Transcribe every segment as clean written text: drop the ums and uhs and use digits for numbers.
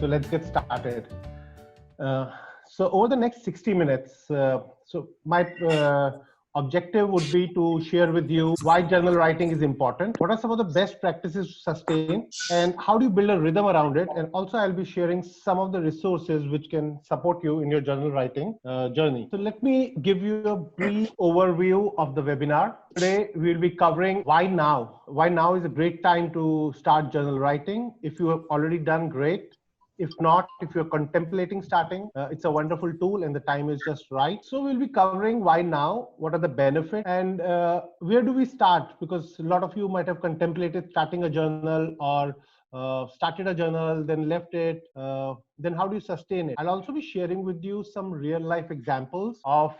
So let's get started. So over the next 60 minutes, my objective would be to share with you why journal writing is important, what are some of the best practices to sustain, and how do you build a rhythm around it. And also I'll be sharing some of the resources which can support you in your journal writing journey. So let me give you a brief overview of the webinar. Today we'll be covering why now. Why now is a great time to start journal writing. If you have already done, great. If not, if you're contemplating starting, it's a wonderful tool and the time is just right. So we'll be covering why now, what are the benefits, and where do we start? Because a lot of you might have contemplated starting a journal or started a journal, then left it. Then how do you sustain it? I'll also be sharing with you some real life examples of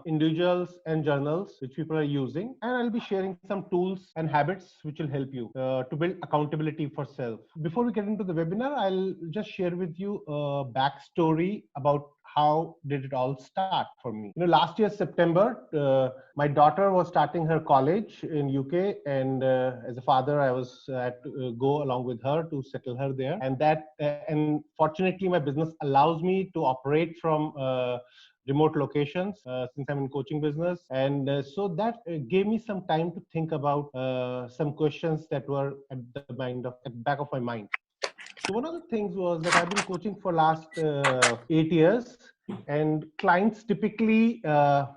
individuals and journals which people are using. And I'll be sharing some tools and habits which will help you to build accountability for self. Before we get into the webinar, I'll just share with you a backstory about how did it all start for me. Last year, September, my daughter was starting her college in UK, and as a father, I was had to go along with her to settle her there. And fortunately, my business allows me to operate from remote locations since I'm in coaching business, and so that gave me some time to think about some questions that were at the back of my mind. So one of the things was that I've been coaching for last 8 years, and clients typically,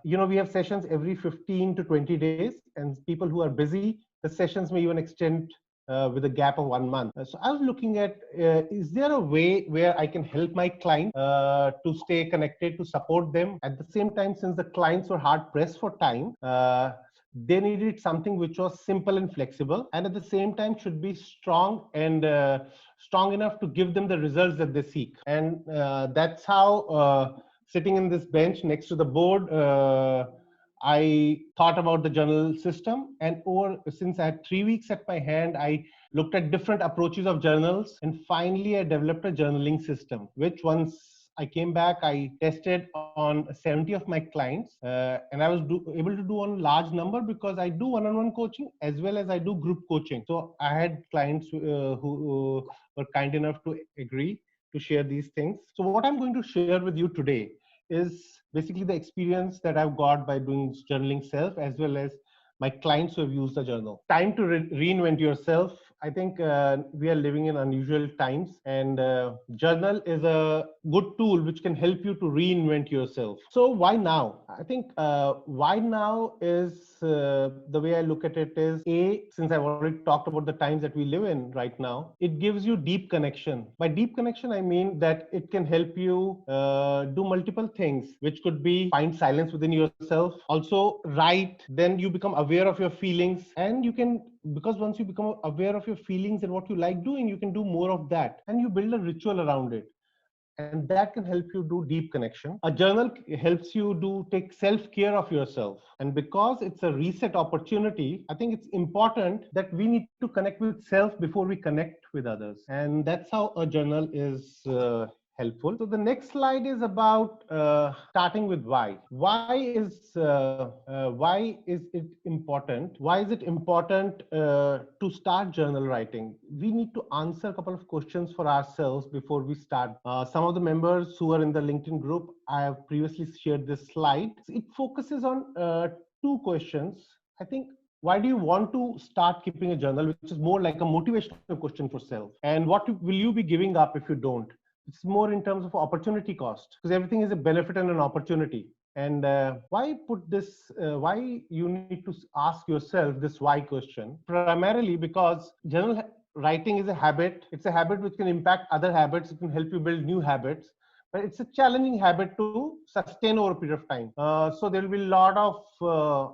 we have sessions every 15 to 20 days, and people who are busy, the sessions may even extend with a gap of 1 month. So I was looking at, is there a way where I can help my client to stay connected, to support them? At the same time, since the clients were hard pressed for time, they needed something which was simple and flexible, and at the same time should be strong and strong enough to give them the results that they seek. And that's how, sitting in this bench next to the board, I thought about the journal system. And since I had 3 weeks at my hand, I looked at different approaches of journals, and finally I developed a journaling system, which once I came back, I tested on 70 of my clients, and I was able to do on a large number because I do one-on-one coaching as well as I do group coaching. So I had clients who were kind enough to agree to share these things. So what I'm going to share with you today is basically the experience that I've got by doing journaling self, as well as my clients who have used the journal. Time to reinvent yourself. I think we are living in unusual times, and journal is a good tool which can help you to reinvent yourself. So why now? I think why now is the way I look at it is, since I've already talked about the times that we live in right now, it gives you deep connection. By deep connection, I mean that it can help you do multiple things, which could be find silence within yourself, also write, then you become aware of your feelings, and you can, because once you become aware of your feelings and what you like doing, you can do more of that, and you build a ritual around it, and that can help you do deep connection. A journal helps you take self-care of yourself, and because it's a reset opportunity, I think it's important that we need to connect with self before we connect with others, and that's how a journal is helpful. So the next slide is about starting with why. Why is it important? Why is it important to start journal writing? We need to answer a couple of questions for ourselves before we start. Some of the members who are in the LinkedIn group, I have previously shared this slide. It focuses on 2 questions. I think, why do you want to start keeping a journal, which is more like a motivational question for self, and what will you be giving up if you don't? It's more in terms of opportunity cost, because everything is a benefit and an opportunity. And why you need to ask yourself this why question? Primarily because journal writing is a habit. It's a habit which can impact other habits. It can help you build new habits, but it's a challenging habit to sustain over a period of time. So there will be a lot of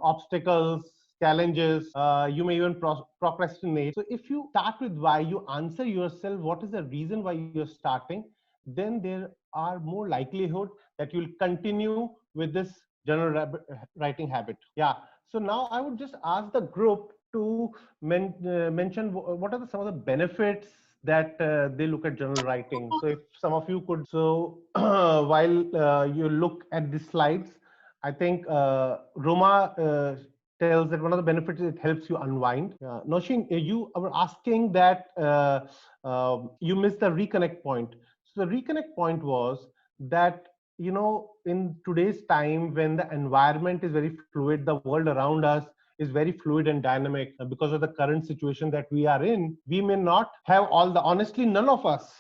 obstacles, challenges. You may even procrastinate. So if you start with why, you answer yourself what is the reason why you're starting, then there are more likelihood that you'll continue with this journal writing habit. Yeah. So now I would just ask the group to mention what are some of the benefits that they look at journal writing. So if some of you could, so while you look at the slides, I think Roma tells that one of the benefits is it helps you unwind. Noshin, you were asking that you missed the reconnect point. So the reconnect point was that, in today's time when the environment is very fluid, the world around us is very fluid and dynamic, because of the current situation that we are in, we may not have all the, honestly, none of us,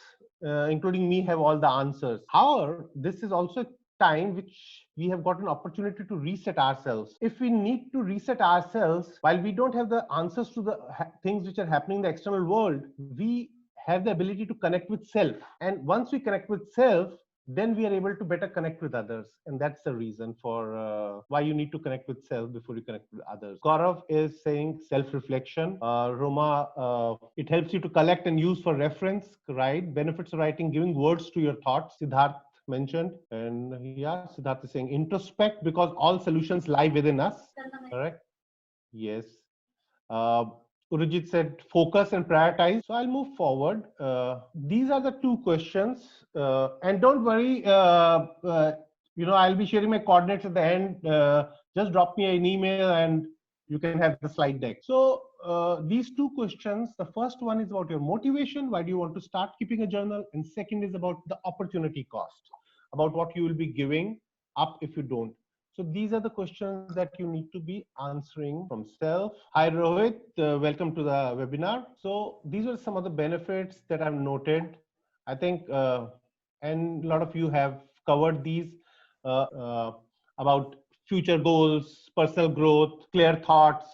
including me, have all the answers. However, this is also a time which we have got an opportunity to reset ourselves. If we need to reset ourselves, while we don't have the answers to the things which are happening in the external world, we have the ability to connect with self. And once we connect with self, then we are able to better connect with others. And that's the reason for why you need to connect with self before you connect with others. Gaurav is saying self-reflection. Roma, it helps you to collect and use for reference, right? Benefits of writing, giving words to your thoughts. Siddharth mentioned. And yeah, Siddharth is saying introspect, because all solutions lie within us. Correct? Yes. Urujit said focus and prioritize. So I'll move forward. These are the two questions. And don't worry, I'll be sharing my coordinates at the end. Just drop me an email and you can have the slide deck. So these two questions, the first one is about your motivation. Why do you want to start keeping a journal? And second is about the opportunity cost, about what you will be giving up if you don't. So these are the questions that you need to be answering from self. Hi Rohit, welcome to the webinar. So these are some of the benefits that I've noted. I think, and a lot of you have covered these about future goals, personal growth, clear thoughts,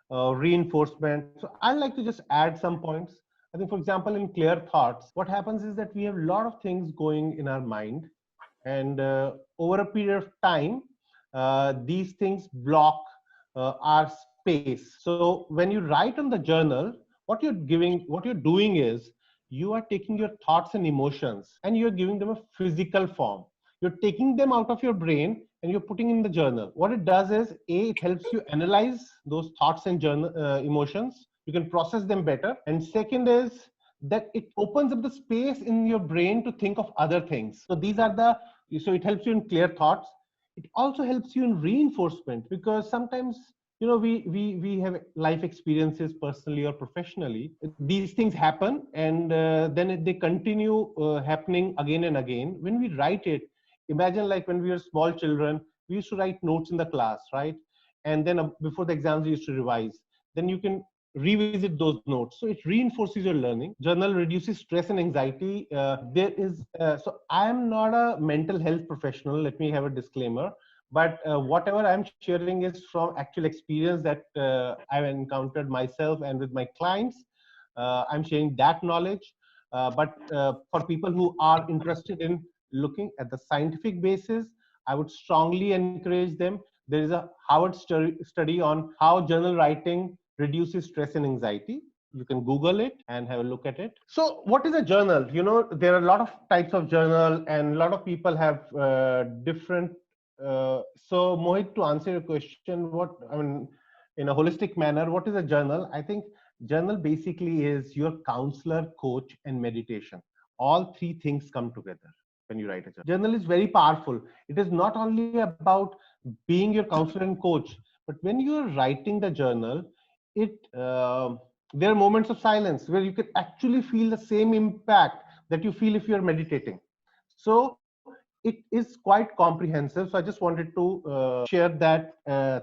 reinforcement. So I'd like to just add some points. I think, for example, in clear thoughts, what happens is that we have a lot of things going in our mind, and over a period of time, these things block our space. So when you write on the journal, what you're doing is you are taking your thoughts and emotions and you're giving them a physical form. You're taking them out of your brain and you're putting in the journal. What it does is, A, it helps you analyze those thoughts and emotions. You can process them better. And second is that it opens up the space in your brain to think of other things. So it helps you in clear thoughts. It also helps you in reinforcement, because sometimes we have life experiences personally or professionally. These things happen, and then they continue happening again and again. When we write it, imagine like when we were small children, we used to write notes in the class, right? And then before the exams we used to revise. Then you can revisit those notes, so it reinforces your learning. Journal reduces stress and anxiety. So I am not a mental health professional, let me have a disclaimer, but whatever I'm sharing is from actual experience that I've encountered myself and with my clients. I'm sharing that knowledge, but for people who are interested in looking at the scientific basis, I would strongly encourage them. There is a Harvard study on how journal writing reduces stress and anxiety. You can Google it and have a look at it. So what is a journal? There are a lot of types of journal and a lot of people have different. So Mohit, to answer your question, in a holistic manner, what is a journal? I think journal basically is your counselor, coach, and meditation. All three things come together when you write a journal. Journal is very powerful. It is not only about being your counselor and coach, but when you are writing the journal, there are moments of silence where you can actually feel the same impact that you feel if you're meditating. So it is quite comprehensive. So I just wanted to share that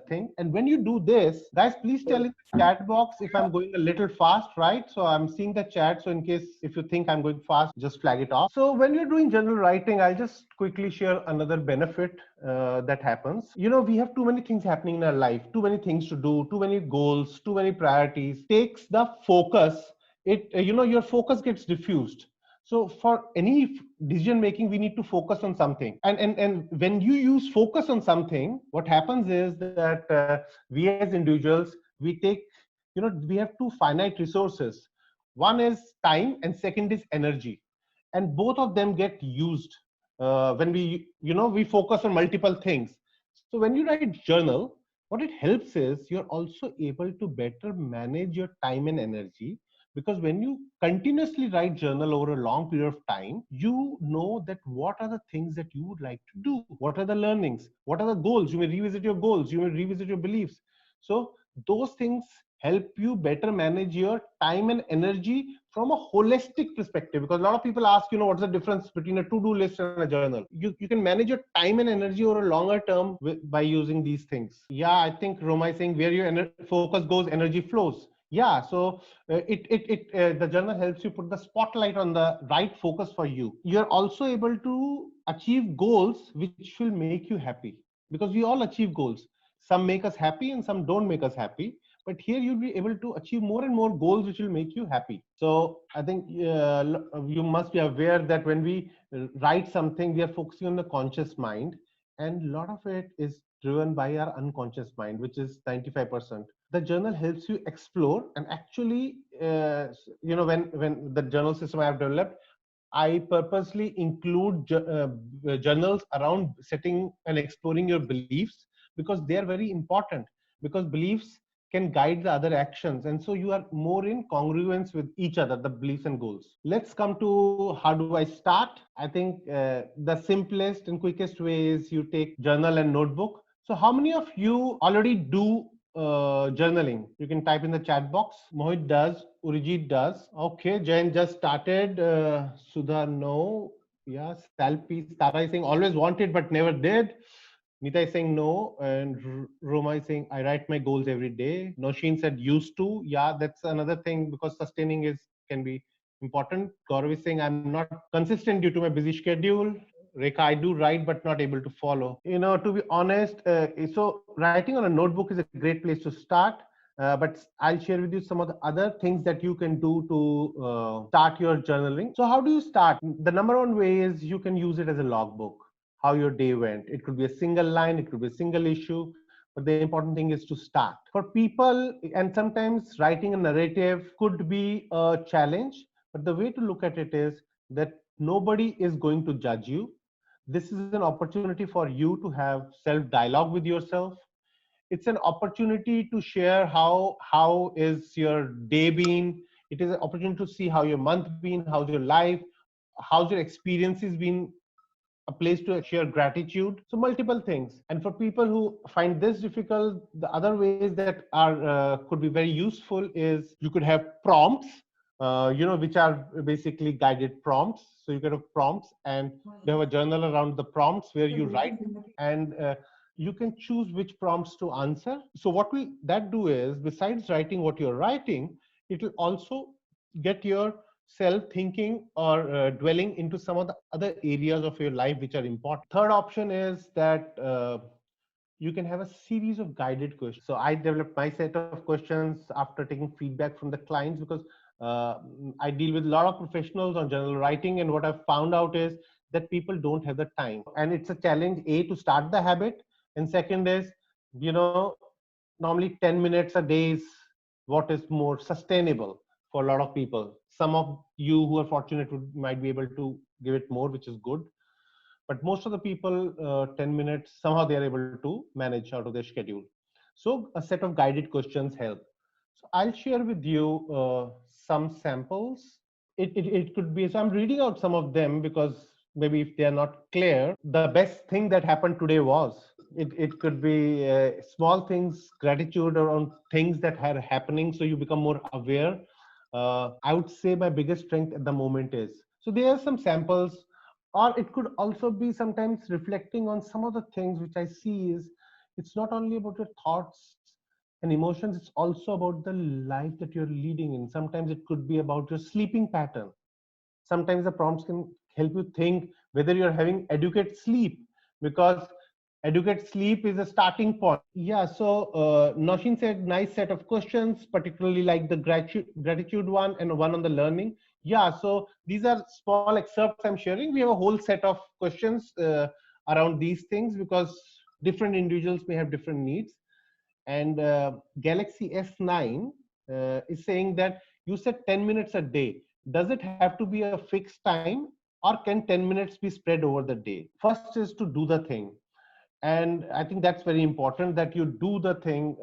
thing. And when you do this, guys, please tell in the chat box if I'm going a little fast, right? So I'm seeing the chat. So in case if you think I'm going fast, just flag it off. So when you're doing journal writing, I'll just quickly share another benefit that happens. We have too many things happening in our life, too many things to do, too many goals, too many priorities. Takes the focus. Your focus gets diffused. So for any decision making, we need to focus on something. And when you use focus on something, what happens is that we as individuals, we have two finite resources. One is time and second is energy. And both of them get used when we focus on multiple things. So when you write journal, what it helps is you're also able to better manage your time and energy. Because when you continuously write journal over a long period of time, you know that what are the things that you would like to do, what are the learnings, what are the goals. You may revisit your goals, you may revisit your beliefs. So those things help you better manage your time and energy from a holistic perspective. Because a lot of people ask, what's the difference between a to-do list and a journal? You can manage your time and energy over a longer term by using these things. Yeah, I think Roma is saying where your focus goes, energy flows. Yeah, so the journal helps you put the spotlight on the right focus for you. You're also able to achieve goals which will make you happy, because we all achieve goals. Some make us happy and some don't make us happy, but here you'll be able to achieve more and more goals which will make you happy. So I think you must be aware that when we write something, we are focusing on the conscious mind, and a lot of it is driven by our unconscious mind, which is 95%. The journal helps you explore, and actually, when the journal system I have developed, I purposely include journals around setting and exploring your beliefs, because they are very important, because beliefs can guide the other actions, and so you are more in congruence with each other, the beliefs and goals. Let's come to how do I start. I think the simplest and quickest way is you take journal and notebook. So how many of you already do journaling? You can type in the chat box. Mohit does, Urijit does. Okay, Jain just started. Sudha, no. Yeah, Salpi, Tara is saying always wanted but never did. Nita is saying no, and Roma is saying I write my goals every day. Noshin said used to. Yeah, that's another thing, because sustaining can be important. Gaurav is saying I'm not consistent due to my busy schedule. Rekha, I do write but not able to follow. To be honest, so writing on a notebook is a great place to start. But I'll share with you some of the other things that you can do to start your journaling. So how do you start? The number one way is you can use it as a logbook, how your day went. It could be a single line, it could be a single issue, but the important thing is to start. For people, and sometimes writing a narrative could be a challenge, but the way to look at it is that nobody is going to judge you. This is an opportunity for you to have self dialogue with yourself. It's an opportunity to share how is your day been. It is an opportunity to see how your month been, how's your life, how's your experiences been, a place to share gratitude. So multiple things. And for people who find this difficult, the other ways that are could be very useful is you could have prompts, which are basically guided prompts. So you could have prompts, and you have a journal around the prompts where you write, and you can choose which prompts to answer. So what will that do is, besides writing what you're writing, it will also get your self thinking or dwelling into some of the other areas of your life which are important. Third option is that you can have a series of guided questions. So I developed my set of questions after taking feedback from the clients, because I deal with a lot of professionals on journal writing, and what I've found out is that people don't have the time, and it's a challenge to start the habit, and second is, normally 10 minutes a day is what is more sustainable for a lot of people. Some of you who are fortunate might be able to give it more, which is good, but most of the people, 10 minutes somehow they are able to manage out of their schedule. So a set of guided questions help. So I'll share with you some samples. It could be, so I'm reading out some of them because maybe if they are not clear, the best thing that happened today was, it could be small things, gratitude around things that are happening, so you become more aware. I would say my biggest strength at the moment is, so there are some samples. Or it could also be sometimes reflecting on some of the things which I see is, it's not only about your thoughts and emotions, it's also about the life that you're leading in. Sometimes it could be about your sleeping pattern. Sometimes the prompts can help you think whether you're having adequate sleep, because adequate sleep is a starting point. Yeah, so Noshin said nice set of questions, particularly like the gratitude one and one on the learning. Yeah, so these are small excerpts I'm sharing. We have a whole set of questions around these things, because different individuals may have different needs. And Galaxy S9 is saying that you said 10 minutes a day. Does it have to be a fixed time, or can 10 minutes be spread over the day? First is to do the thing. And I think that's very important, that you do the thing,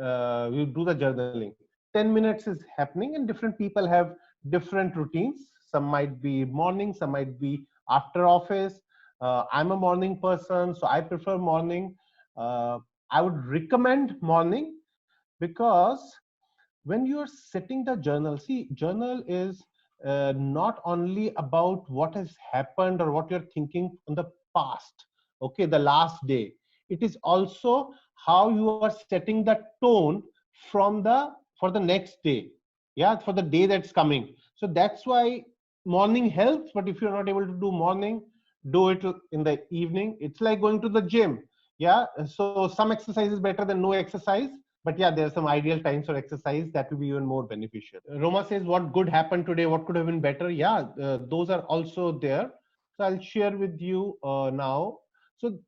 you do the journaling. 10 minutes is happening, and different people have different routines. Some might be morning, some might be after office. I'm a morning person, so I prefer morning. I would recommend morning, because when you're setting the journal, see, journal is not only about what has happened or what you're thinking in the past, okay, the last day. It is also how you are setting the tone from the for the next day, yeah, for the day that's coming. So that's why morning helps, but if you're not able to do morning, do it in the evening. It's like going to the gym, yeah. So some exercise is better than no exercise, but yeah, there are some ideal times for exercise that will be even more beneficial. Roma says, what good happened today, what could have been better? Yeah, those are also there. So I'll share with you now. So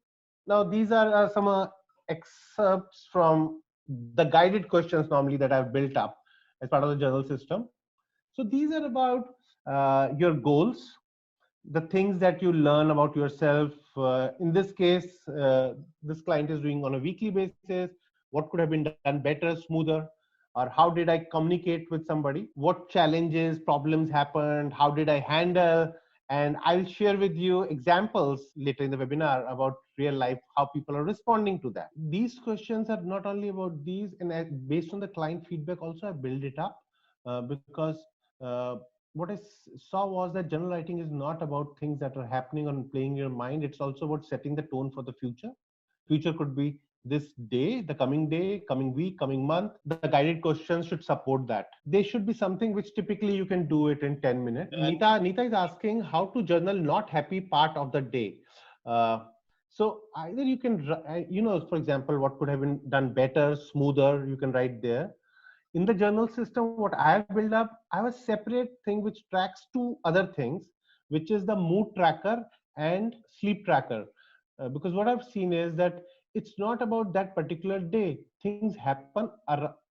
now these are some excerpts from the guided questions normally that I've built up as part of the journal system. So these are about your goals, the things that you learn about yourself. In this case, this client is doing on a weekly basis. What could have been done better, smoother, or how did I communicate with somebody? What challenges, problems happened? How did I handle? And I'll share with you examples later in the webinar about real life, how people are responding to that. These questions are not only about these, and based on the client feedback, also I build it up because uh, what I saw was that journal writing is not about things that are happening or playing your mind. It's also about setting the tone for the future. Future could be this day, the coming day, coming week, coming month. The guided questions should support that. They should be something which typically you can do it in 10 minutes. Nita is asking how to journal not happy part of the day. Uh, so either you can, for example, what could have been done better, smoother, you can write there. In the journal system, what I have built up, I have a separate thing which tracks two other things, which is the mood tracker and sleep tracker. Because what I've seen is that it's not about that particular day. Things happen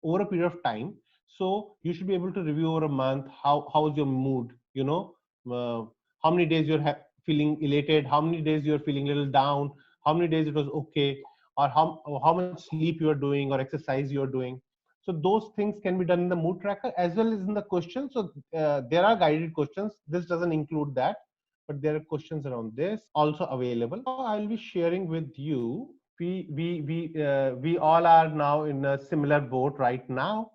over a period of time. So you should be able to review over a month how is your mood, uh, how many days you're feeling elated, how many days you're feeling a little down, how many days it was okay, or how much sleep you are doing or exercise you are doing. So those things can be done in the mood tracker as well as in the questions. So there are guided questions. This doesn't include that, but there are questions around this also available. Now I'll be sharing with you. We all are now in a similar boat right now,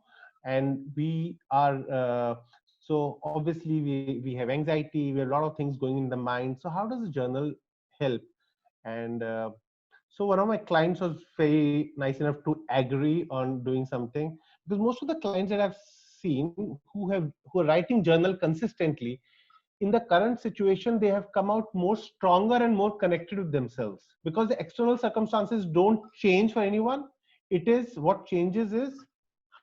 and we are. So obviously we have anxiety. We have a lot of things going in the mind. So how does a journal help? And so one of my clients was very nice enough to agree on doing something, because most of the clients that I've seen who are writing journal consistently, in the current situation they have come out more stronger and more connected with themselves, because the external circumstances don't change for anyone. It is what changes is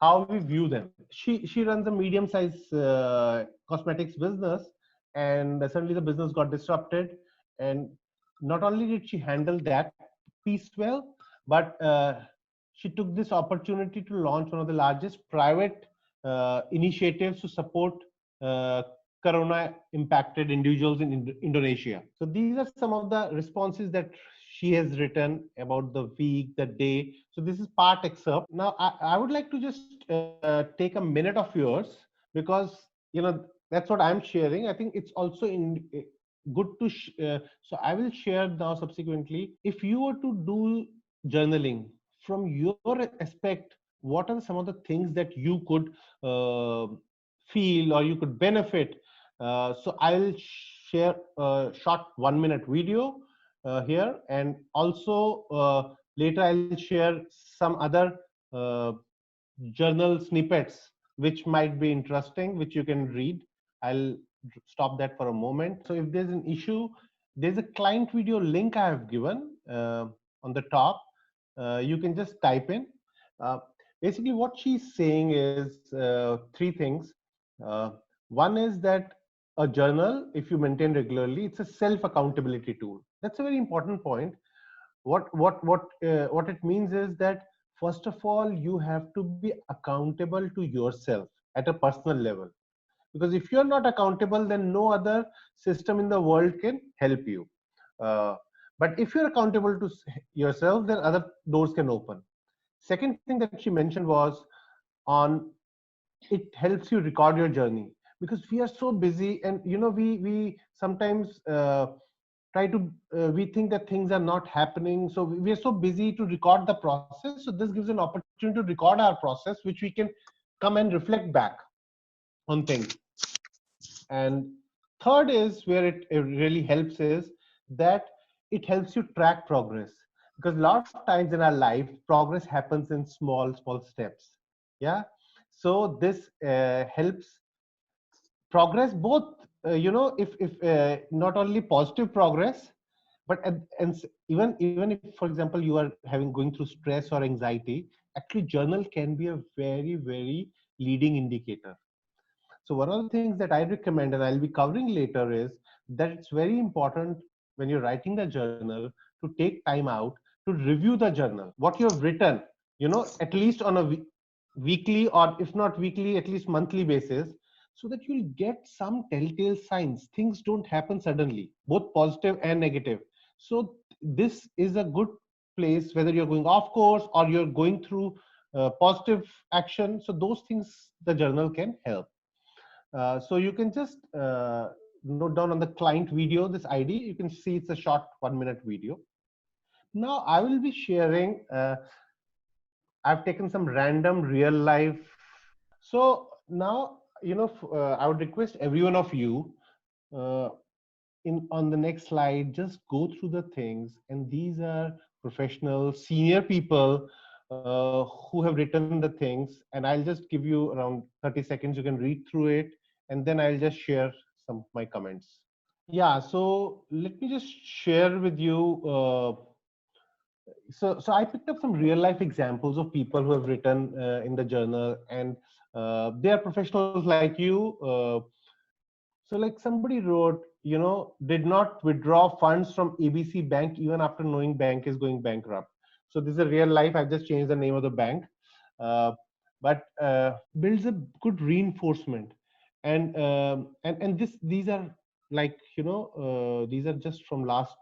how we view them. She runs a medium sized cosmetics business, and suddenly the business got disrupted. And not only did she handle that piece well, but she took this opportunity to launch one of the largest private initiatives to support uh, corona impacted individuals in Indonesia. So these are some of the responses that she has written about the week, the day. So this is part excerpt. Now I would like to just take a minute of yours, because that's what I'm sharing. I think it's also good to so I will share now subsequently. If you were to do journaling from your aspect, what are some of the things that you could uh, feel or you could benefit? So I'll share a short 1 minute video here, and also later I'll share some other uh, journal snippets which might be interesting, which you can read. I'll stop that for a moment. So if there's an issue, there's a client video link I have given on the top. You can just type in. Uh, Basically, what she's saying is three things. Uh, One is that a journal, if you maintain regularly, it's a self accountability tool. That's a very important point. What it means is that, first of all, you have to be accountable to yourself at a personal level, because if you're not accountable, then no other system in the world can help you. uh, but if you're accountable to yourself, then other doors can open. Second thing that she mentioned was on, it helps you record your journey, because we are so busy, and we sometimes try to we think that things are not happening, so we are so busy to record the process. So this gives an opportunity to record our process, which we can come and reflect back on things. And third is where it really helps is that it helps you track progress, because a lot of times in our life progress happens in small steps. Yeah, so this helps progress both, if not only positive progress, but even if, for example, you are going through stress or anxiety, actually journal can be a very leading indicator. So one of the things that I recommend, and I'll be covering later, is that it's very important when you're writing the journal to take time out to review the journal, what you have written, at least on a weekly, or if not weekly, at least monthly basis, so that you'll get some telltale signs. Things don't happen suddenly, both positive and negative. So this is a good place, whether you're going off course or you're going through positive action. So those things the journal can help. So you can just note down on the client video this ID. You can see it's a short 1-minute video. Now I will be sharing, I've taken some random real life. So now, I would request every one of you, uh, on the next slide, just go through the things. And these are professional senior people who have written the things. And I'll just give you around 30 seconds. You can read through it. And then I'll just share some of my comments. Yeah, so let me just share with you. So I picked up some real life examples of people who have written in the journal, and they are professionals like you. So like somebody wrote, did not withdraw funds from ABC Bank even after knowing bank is going bankrupt. So this is a real life. I've just changed the name of the bank, uh, but builds a good reinforcement. And these are like, these are just from last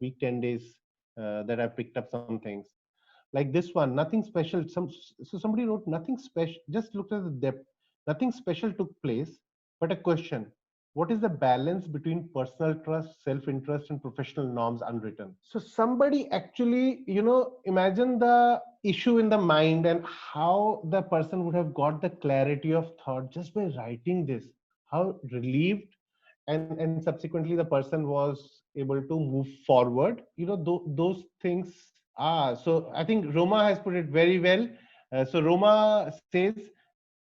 week, 10 days, that I picked up some things. Like this one, nothing special. So somebody wrote nothing special. Just look at the depth. Nothing special took place, but a question: what is the balance between personal trust, self-interest, and professional norms unwritten? So somebody actually, imagine the issue in the mind and how the person would have got the clarity of thought just by writing this. How relieved, and subsequently the person was able to move forward. Those things. So I think Roma has put it very well. So Roma says,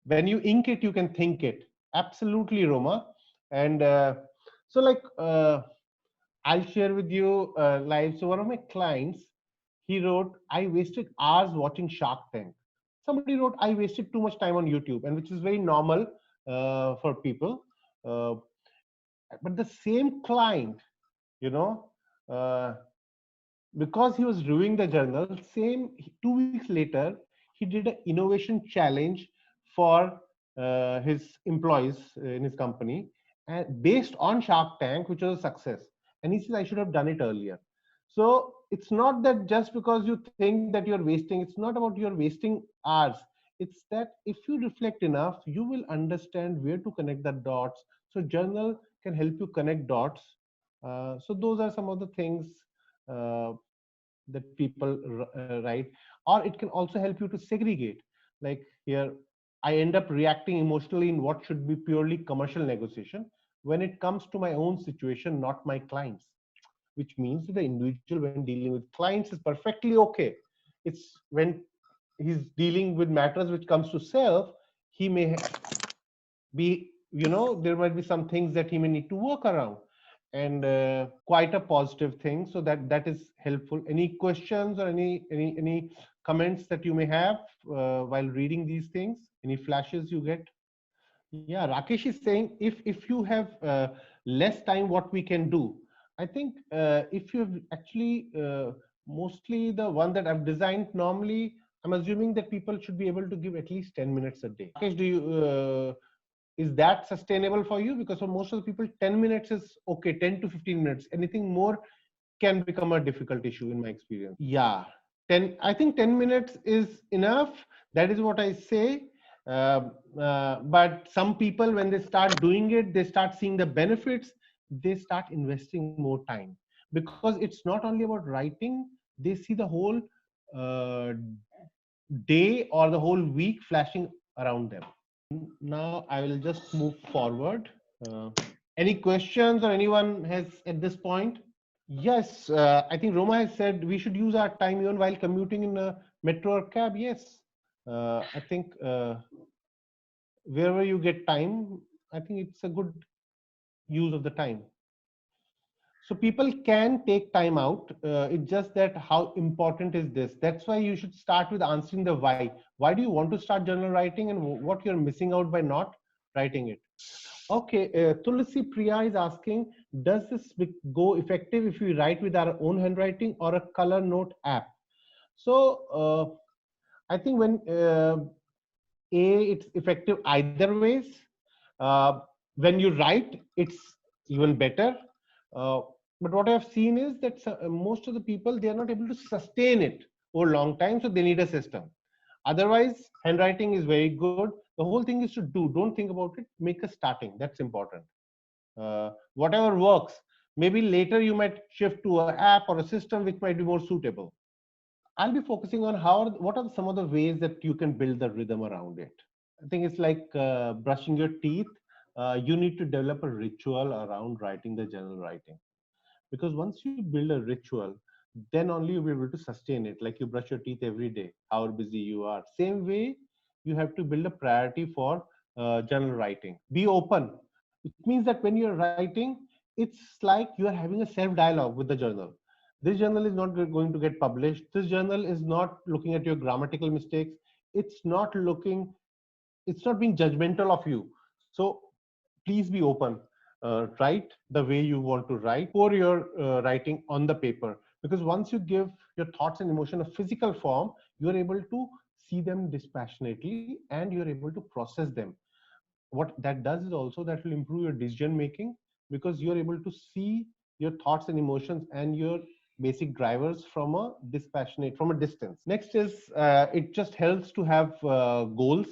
when you ink it, you can think it. Absolutely, Roma. And so like, I'll share with you live. So one of my clients, he wrote, I wasted hours watching Shark Tank. Somebody wrote, I wasted too much time on YouTube, and which is very normal for people. Uh, but the same client, you know, uh, because he was reviewing the journal, 2 weeks later, he did an innovation challenge for his employees in his company, and based on Shark Tank, which was a success. And he says, I should have done it earlier. So it's not that just because you think that you're wasting, it's not about you're wasting hours. It's that if you reflect enough, you will understand where to connect the dots. So journal can help you connect dots. So those are some of the things uh, that people write. Or it can also help you to segregate. Like here, I end up reacting emotionally in what should be purely commercial negotiation when it comes to my own situation, not my clients. Which means that the individual, when dealing with clients, is perfectly okay. It's when he's dealing with matters which comes to self, he may be, there might be some things that he may need to work around. And quite a positive thing. So that is helpful. Any questions or any comments that you may have while reading these things? Any flashes you get? Yeah, Rakesh is saying, if you have less time, what we can do. I think if you have actually, mostly the one that I've designed, normally I'm assuming that people should be able to give at least 10 minutes a day. Rakesh, is that sustainable for you? Because for most of the people, 10 minutes is okay, 10 to 15 minutes. Anything more can become a difficult issue in my experience. Yeah, 10. I think 10 minutes is enough. That is what I say. But some people, when they start doing it, they start seeing the benefits. They start investing more time, because it's not only about writing. They see the whole uh, day or the whole week flashing around them. Now I will just move forward. Uh, any questions or anyone has at this point? Yes, I think Roma has said we should use our time even while commuting in a metro or cab. Yes, I think wherever you get time, I think it's a good use of the time. So people can take time out. It's just that how important is this? That's why you should start with answering the why. Why do you want to start journal writing, and what you're missing out by not writing it? Okay, Tulsi Priya is asking, does this go effective if we write with our own handwriting or a color note app? So I think it's effective either ways. When you write, it's even better. Uh, but what I've seen is that most of the people, they are not able to sustain it for a long time, so they need a system. Otherwise, handwriting is very good. The whole thing is to do. Don't think about it. Make a starting. That's important. Whatever works. Maybe later you might shift to an app or a system which might be more suitable. I'll be focusing on what are some of the ways that you can build the rhythm around it. I think it's like brushing your teeth. You need to develop a ritual around writing the journal writing, because once you build a ritual, then only you'll be able to sustain it. Like you brush your teeth every day, however busy you are. Same way, you have to build a priority for journal writing. Be open. It means that when you're writing, it's like you are having a self dialogue with the journal. This journal is not going to get published. This journal is not looking at your grammatical mistakes. It's not looking, it's not being judgmental of you. So please be open. Write the way you want to write. Pour your writing on the paper, because once you give your thoughts and emotion a physical form, you are able to see them dispassionately and you're able to process them. What that does is also that will improve your decision making, because you're able to see your thoughts and emotions and your basic drivers from a distance. Next is it just helps to have goals.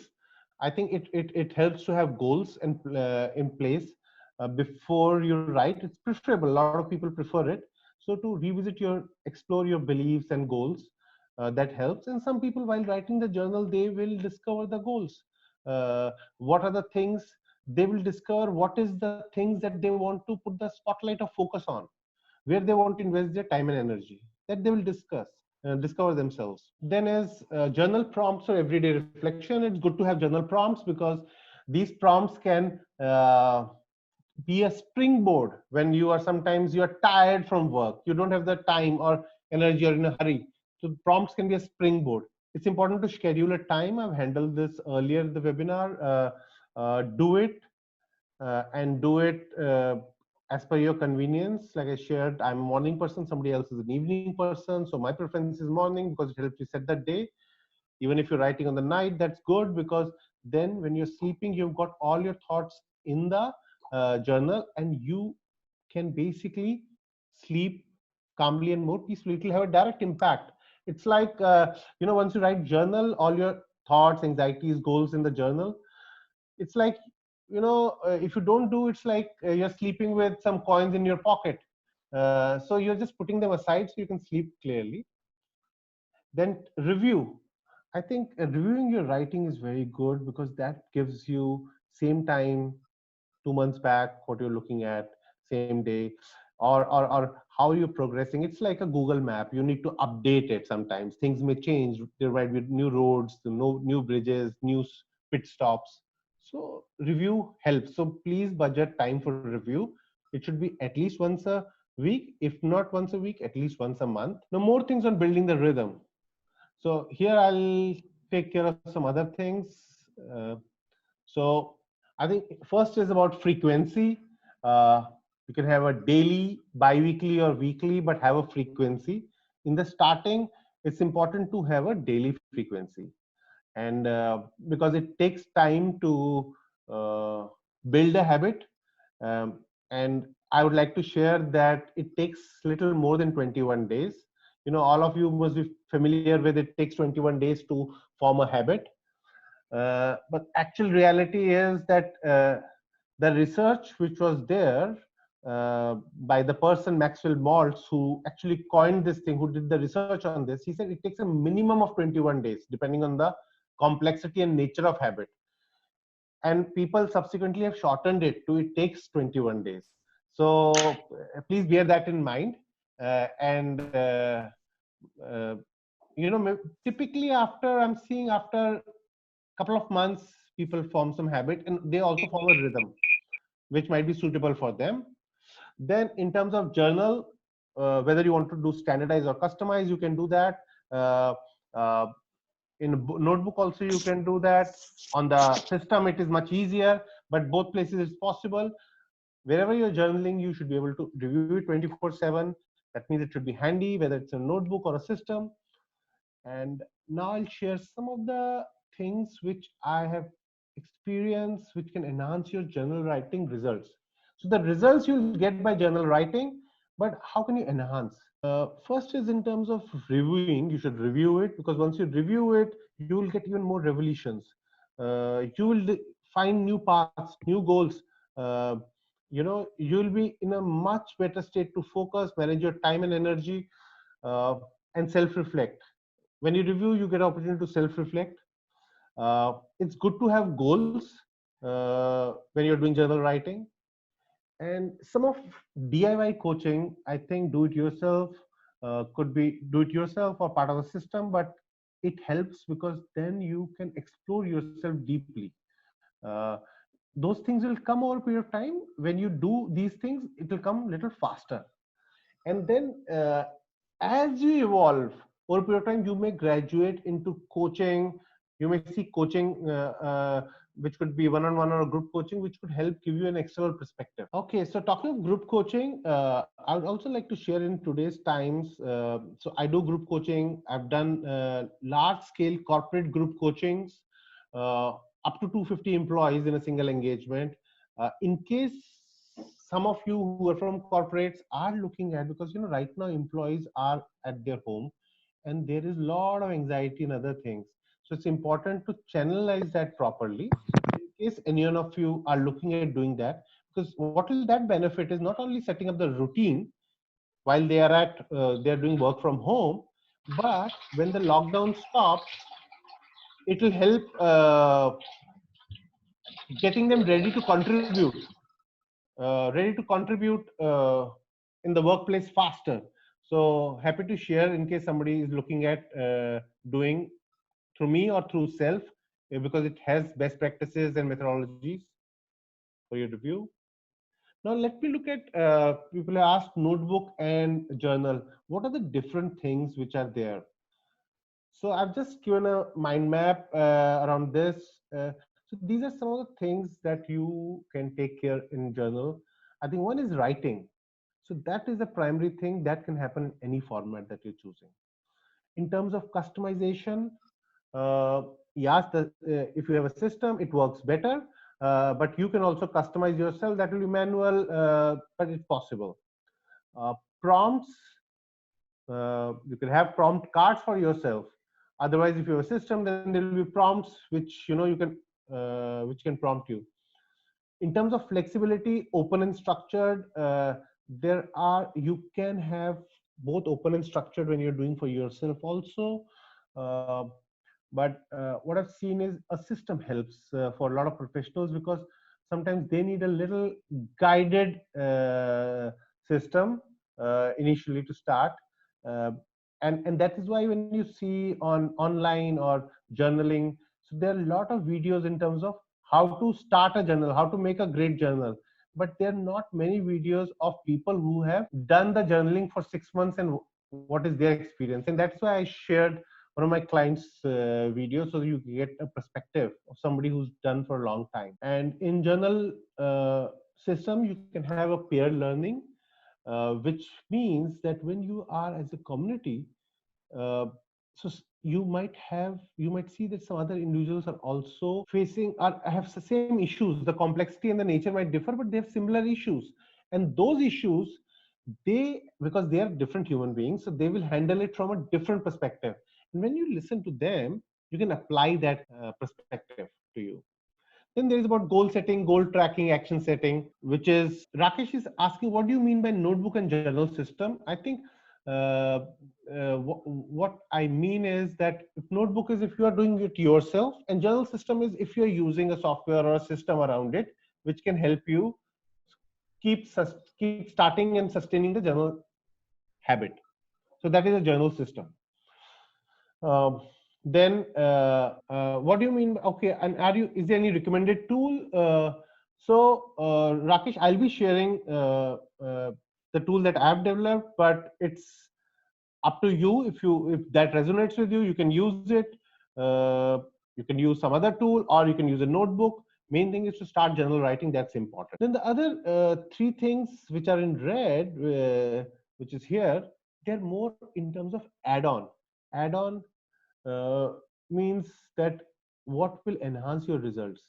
I think it helps to have goals in place before you write. It's preferable. A lot of people prefer it. So to explore your beliefs and goals, that helps. And some people, while writing the journal, they will discover the goals. What are the things they will discover? What is the things that they want to put the spotlight of focus on, where they want to invest their time and energy, that they will discover themselves. Then as journal prompts or everyday reflection, it's good to have journal prompts, because these prompts can be a springboard when you are sometimes you are tired from work, you don't have the time or energy, or in a hurry. So prompts can be a springboard. It's important to schedule a time. I've handled this earlier in the webinar. Do it and do it as per your convenience. Like I shared, I'm a morning person, somebody else is an evening person. So my preference is morning because it helps you set that day. Even if you're writing on the night, that's good, because then when you're sleeping, you've got all your thoughts in the journal, and you can basically sleep calmly and more peacefully. It will have a direct impact. It's like, once you write journal, all your thoughts, anxieties, goals in the journal, it's like, if you don't do, it's like you're sleeping with some coins in your pocket. So you're just putting them aside so you can sleep clearly. Then review. I think reviewing your writing is very good, because that gives you same time 2 months back what you're looking at, same day, or how you're progressing. It's like a Google map. You need to update it. Sometimes things may change. There might be new roads, new bridges, new pit stops. So review helps. So please budget time for review. It should be at least once a week, if not once a week, at least once a month. Now more things on building the rhythm. So here I'll take care of some other things. So I think first is about frequency. You can have a daily, bi-weekly, or weekly, but have a frequency. In the starting, it's important to have a daily frequency, and because it takes time to build a habit. And I would like to share that it takes little more than 21 days. All of you must be familiar with it takes 21 days to form a habit. But actual reality is that the research which was there by the person Maxwell Maltz, who actually coined this thing, who did the research on this, he said it takes a minimum of 21 days, depending on the complexity and nature of habit. And people subsequently have shortened it to it takes 21 days. So please bear that in mind. And uh, typically after I'm seeing after a couple of months, people form some habit and they also form a rhythm which might be suitable for them. Then in terms of journal, whether you want to do standardize or customize, you can do that. Uh, uh, in notebook also you can do that. On the system it is much easier, but both places is possible. Wherever you're journaling, you should be able to review it 24/7. That means it should be handy, whether it's a notebook or a system. And now I'll share some of the things which I have experienced which can enhance your journal writing results. So the results you'll get by journal writing, but how can you enhance? First is in terms of reviewing. You should review it, because once you review it, you will get even more revelations. You will find new paths, new goals. Uh, you'll be in a much better state to focus, manage your time and energy, uh, and self-reflect. When you review, you get an opportunity to self-reflect. It's good to have goals when you're doing journal writing. And some of DIY coaching, I think do it yourself, could be do it yourself or part of a system, but it helps because then you can explore yourself deeply. Uh, those things will come over a period of time. When you do these things, it will come a little faster. And then as you evolve over a period of time, you may graduate into coaching. You may see coaching which could be one-on-one or group coaching, which could help give you an external perspective. Okay, so talking of group coaching, I would also like to share in today's times. So I do group coaching. I've done large-scale corporate group coachings, uh, up to 250 employees in a single engagement. In case some of you who are from corporates are looking at, because right now employees are at their home and there is a lot of anxiety and other things, so it's important to channelize that properly. In case any one of you are looking at doing that, because what will that benefit is not only setting up the routine while they are doing work from home, but when the lockdown stops, it will help getting them ready to contribute in the workplace faster. So happy to share in case somebody is looking at doing through me or through self, because it has best practices and methodologies for your review. Now let me look at people ask notebook and journal. What are the different things which are there? So I've just given a mind map around this. So these are some of the things that you can take care in journal. I think one is writing. So that is a primary thing that can happen in any format that you're choosing. In terms of customization, yes, if you have a system, it works better. But you can also customize yourself. That will be manual, but it's possible. Prompts, you can have prompt cards for yourself. Otherwise, if you have a system, then there will be prompts which you can which can prompt you. In terms of flexibility, open and structured, you can have both open and structured when you're doing for yourself also. Uh, but what I've seen is a system helps for a lot of professionals, because sometimes they need a little guided system initially to start. Uh, and that is why when you see on online or journaling, so there are a lot of videos in terms of how to start a journal, how to make a great journal. But there are not many videos of people who have done the journaling for 6 months and what is their experience. And that's why I shared one of my clients' videos, so you get a perspective of somebody who's done for a long time. And in journal system, you can have a peer learning, which means that when you are as a community, uh, so you might see that some other individuals are also facing or have the same issues. The complexity and the nature might differ, but they have similar issues. And those issues, because they are different human beings, so they will handle it from a different perspective. And when you listen to them, you can apply that perspective to you. Then there is about goal setting, goal tracking, action setting, which is Rakesh is asking, what do you mean by notebook and journal system? I think What I mean is that if notebook is if you are doing it yourself, and journal system is if you are using a software or a system around it, which can help you keep starting and sustaining the journal habit. So that is a journal system. Then what do you mean? Okay, and is there any recommended tool? Rakesh, I'll be sharing the tool that I've developed, but it's up to you. If that resonates with you, you can use it. You can use some other tool, or you can use a notebook. Main thing is to start journal writing. That's important. Then the other three things which are in red, which is here, they're more in terms of add-on. Add-on means that what will enhance your results.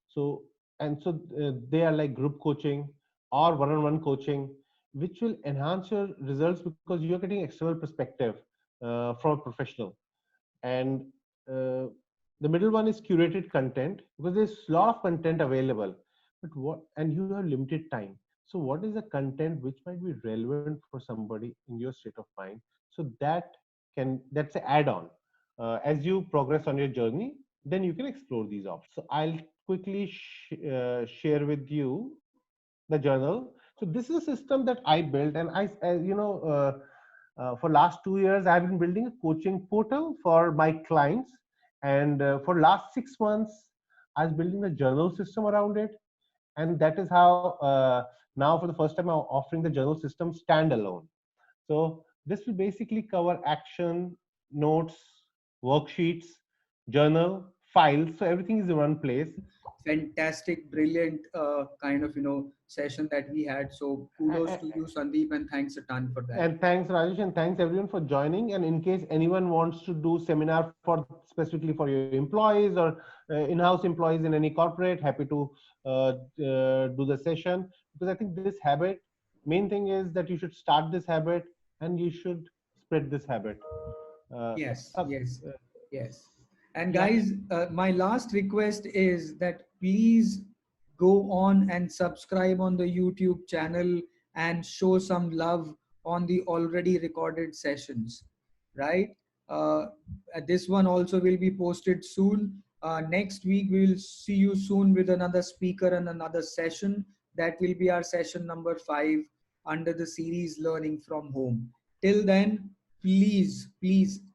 So they are like group coaching or one-on-one coaching, which will enhance your results because you're getting external perspective from a professional. And the middle one is curated content, because there's a lot of content available, but and you have limited time. So what is the content which might be relevant for somebody in your state of mind? So that's an add-on. As you progress on your journey, then you can explore these options. So I'll quickly share with you the journal. So this is a system that I built, and for last 2 years, I've been building a coaching portal for my clients, and for last 6 months, I was building a journal system around it, and that is how now for the first time I'm offering the journal system standalone. So this will basically cover action, notes, worksheets, journal, files. So everything is in one place. Fantastic, brilliant kind of session that we had. So kudos to you, Sandeep, and thanks a ton for that. And thanks, Rajesh, and thanks everyone for joining. And in case anyone wants to do seminar for specifically for your employees or in-house employees in any corporate, happy to do the session, because I think this habit, main thing is that you should start this habit and you should spread this habit. Yes. And guys, my last request is that please go on and subscribe on the YouTube channel and show some love on the already recorded sessions, right? Uh, this one also will be posted soon. Next week, we will see you soon with another speaker and another session. That will be our session number 5 under the series Learning from Home. Till then, please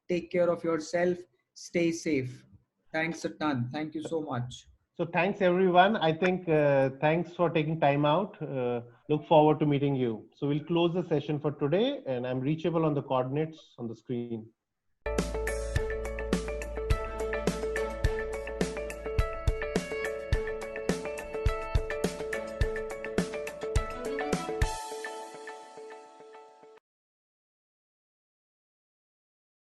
take care of yourself. Stay safe. Thanks a ton. Thank you so much. So thanks everyone. I think thanks for taking time out. Look forward to meeting you. So we'll close the session for today, and I'm reachable on the coordinates on the screen.